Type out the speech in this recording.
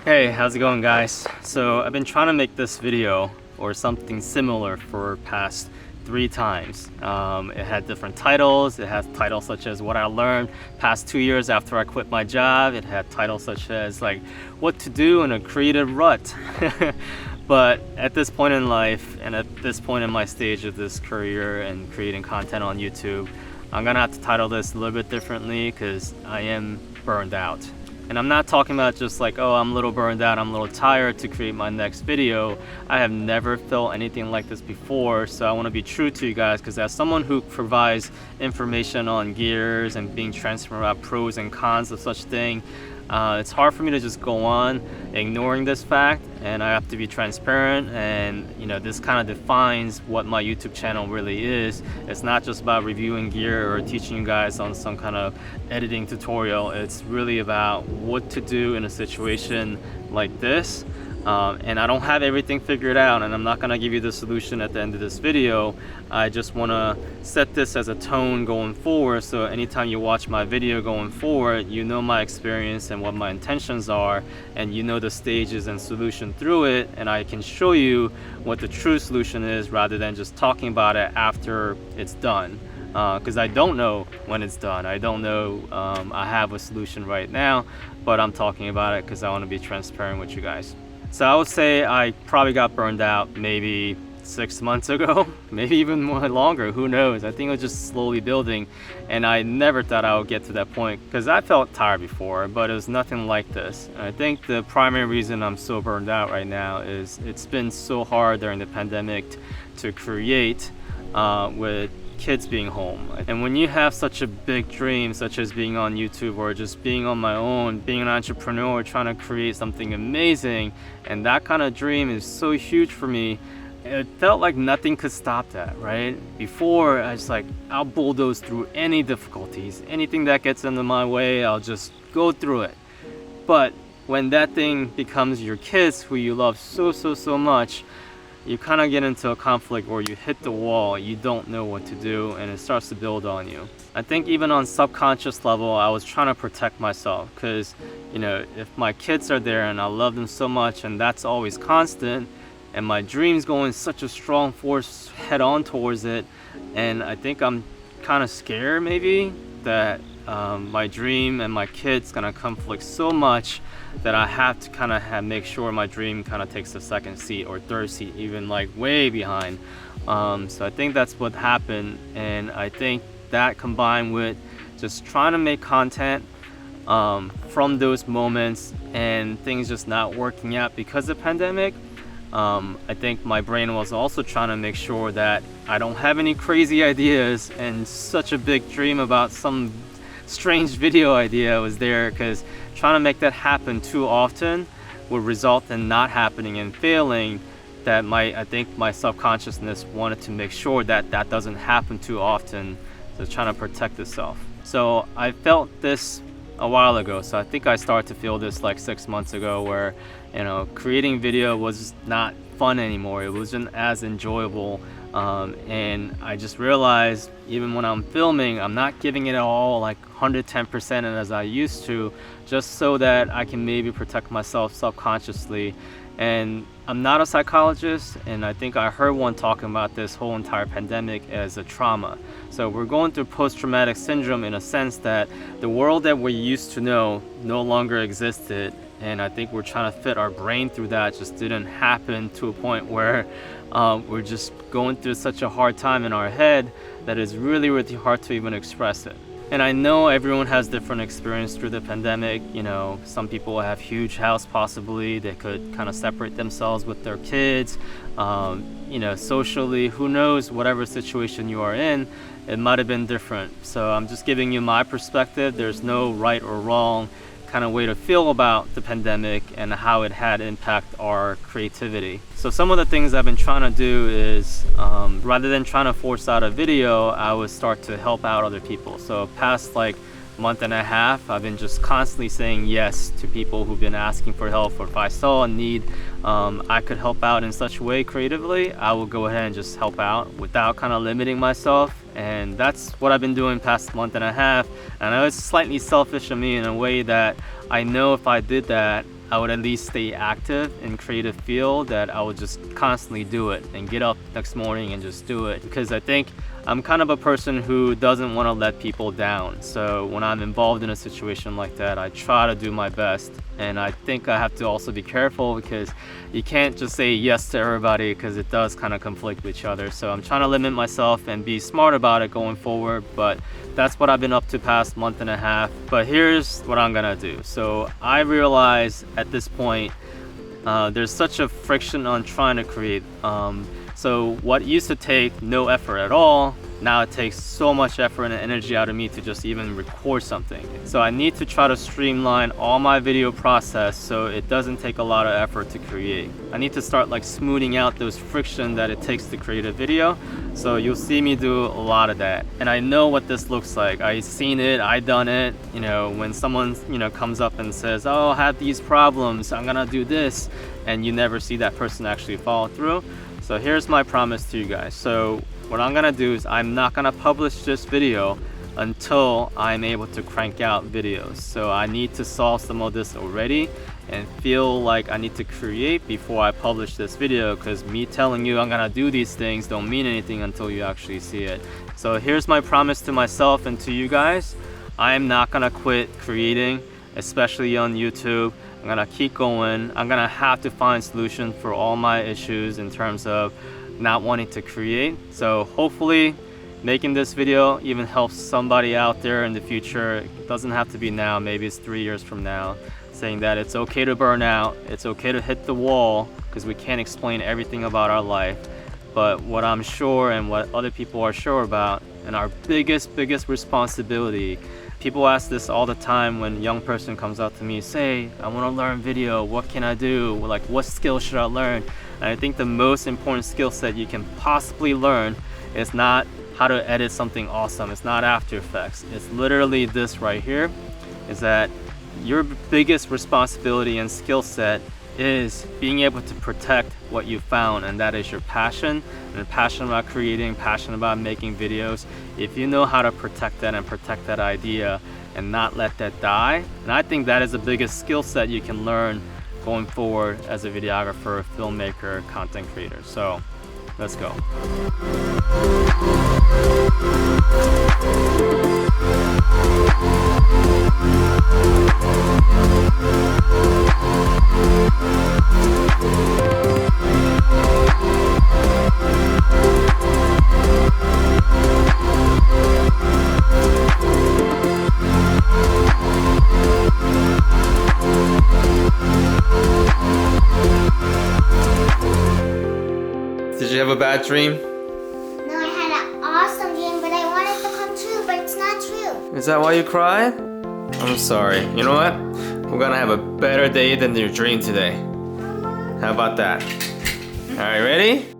Hey, how's it going, guys? So I've been trying to make this video or something similar for past 3 times. It had different titles. It has titles such as what I learned past 2 years after I quit my job. It had titles such as like what to do in a creative rut. But at this point in life and at this point in my stage of this career and creating content on YouTube, I'm gonna have to title this a little bit differently because I am burned out. And I'm not talking about just like, oh, I'm a little burned out, I'm a little tired to create my next video. I have never felt anything like this before, so I want to be true to you guys, because as someone who provides information on gears and being transparent about pros and cons of such thing, it's hard for me to just go on ignoring this fact, and I have to be transparent. And this kind of defines what my YouTube channel really is. It's not just about reviewing gear or teaching you guys on some kind of editing tutorial. It's really about what to do in a situation like this. And I don't have everything figured out, and I'm not gonna give you the solution at the end of this video. I just wanna set this as a tone going forward, so anytime you watch my video going forward, you know my experience and what my intentions are, and you know the stages and solution through it, and I can show you what the true solution is rather than just talking about it after it's done. Because I don't know when it's done. I don't know I have a solution right now, but I'm talking about it because I want to be transparent with you guys. So I would say I probably got burned out maybe 6 months ago, maybe even more longer, who knows. I think it was just slowly building, and I never thought I would get to that point because I felt tired before, but it was nothing like this. And I think the primary reason I'm so burned out right now is it's been so hard during the pandemic to create with kids being home. And when you have such a big dream, such as being on YouTube or just being on my own, being an entrepreneur, trying to create something amazing, and that kind of dream is so huge for me, it felt like nothing could stop that, right? Before, I was like, I'll bulldoze through any difficulties, anything that gets into my way, I'll just go through it. But when that thing becomes your kids who you love so much, you kind of get into a conflict where you hit the wall, you don't know what to do, and it starts to build on you. I think even on subconscious level, I was trying to protect myself because, if my kids are there and I love them so much and that's always constant, and my dream's going such a strong force head on towards it, and I think I'm kind of scared maybe that my dream and my kids gonna conflict so much that I have to kind of make sure my dream kind of takes a second seat or third seat, even like way behind. So I think that's what happened, and I think that combined with just trying to make content from those moments and things just not working out because of the pandemic, I think my brain was also trying to make sure that I don't have any crazy ideas and such a big dream about some strange video idea was there, because trying to make that happen too often would result in not happening and failing. That I think my subconsciousness wanted to make sure that that doesn't happen too often, so trying to protect itself. So I felt this a while ago, so I think I started to feel this like 6 months ago, where creating video was not fun anymore. It wasn't as enjoyable, and I just realized even when I'm filming, I'm not giving it all like 110% as I used to, just so that I can maybe protect myself subconsciously. And I'm not a psychologist, and I think I heard one talking about this whole entire pandemic as a trauma. So we're going through post-traumatic syndrome in a sense that the world that we used to know no longer existed, and I think we're trying to fit our brain through that. It just didn't happen to a point where we're just going through such a hard time in our head that it's really hard to even express it. And I know everyone has different experience through the pandemic. Some people have huge house, possibly they could kind of separate themselves with their kids. Socially, who knows, whatever situation you are in, it might have been different. So I'm just giving you my perspective. There's no right or wrong kind of way to feel about the pandemic and how it had impact our creativity. So some of the things I've been trying to do is, rather than trying to force out a video, I would start to help out other people. So past like month and a half, I've been just constantly saying yes to people who've been asking for help, or if I saw a need I could help out in such a way creatively, I will go ahead and just help out without kind of limiting myself. And that's what I've been doing past month and a half. And I know it's slightly selfish of me in a way that I know if I did that, I would at least stay active in creative field, that I would just constantly do it and get up next morning and just do it. Because I think I'm kind of a person who doesn't want to let people down. So when I'm involved in a situation like that, I try to do my best. And I think I have to also be careful, because you can't just say yes to everybody, because it does kind of conflict with each other. So I'm trying to limit myself and be smart about it going forward. But that's what I've been up to past month and a half. But here's what I'm gonna do. So I realize at this point, there's such a friction on trying to create. So what used to take no effort at all, now it takes so much effort and energy out of me to just even record something. So I need to try to streamline all my video process so it doesn't take a lot of effort to create. I need to start like smoothing out those friction that it takes to create a video. So you'll see me do a lot of that. And I know what this looks like. I've seen it, I've done it. You know, when someone, comes up and says, oh, I have these problems, I'm gonna do this, and you never see that person actually follow through. So here's my promise to you guys. So what I'm gonna do is I'm not gonna publish this video until I'm able to crank out videos. So I need to solve some of this already and feel like I need to create before I publish this video, because me telling you I'm gonna do these things don't mean anything until you actually see it. So here's my promise to myself and to you guys. I am not gonna quit creating, especially on YouTube. I'm gonna keep going. I'm gonna have to find solutions for all my issues in terms of not wanting to create. So hopefully making this video even helps somebody out there in the future. It doesn't have to be now, maybe it's 3 years from now, saying that it's okay to burn out, it's okay to hit the wall, because we can't explain everything about our life. But what I'm sure and what other people are sure about, and our biggest responsibility, people ask this all the time when a young person comes up to me, say, I want to learn video, what can I do? Like, what skill should I learn? And I think the most important skill set you can possibly learn is not how to edit something awesome. It's not After Effects. It's literally this right here, is that your biggest responsibility and skill set is being able to protect what you found, and that is your passion. And passion about creating, passion about making videos. If you know how to protect that and protect that idea and not let that die, and I think that is the biggest skill set you can learn going forward as a videographer, filmmaker, content creator. So let's go. Did you have a bad dream? No, I had an awesome dream, but I want it to come true, but it's not true. Is that why you cried? I'm sorry. You know what? We're gonna have a better day than your dream today. How about that? Alright, ready?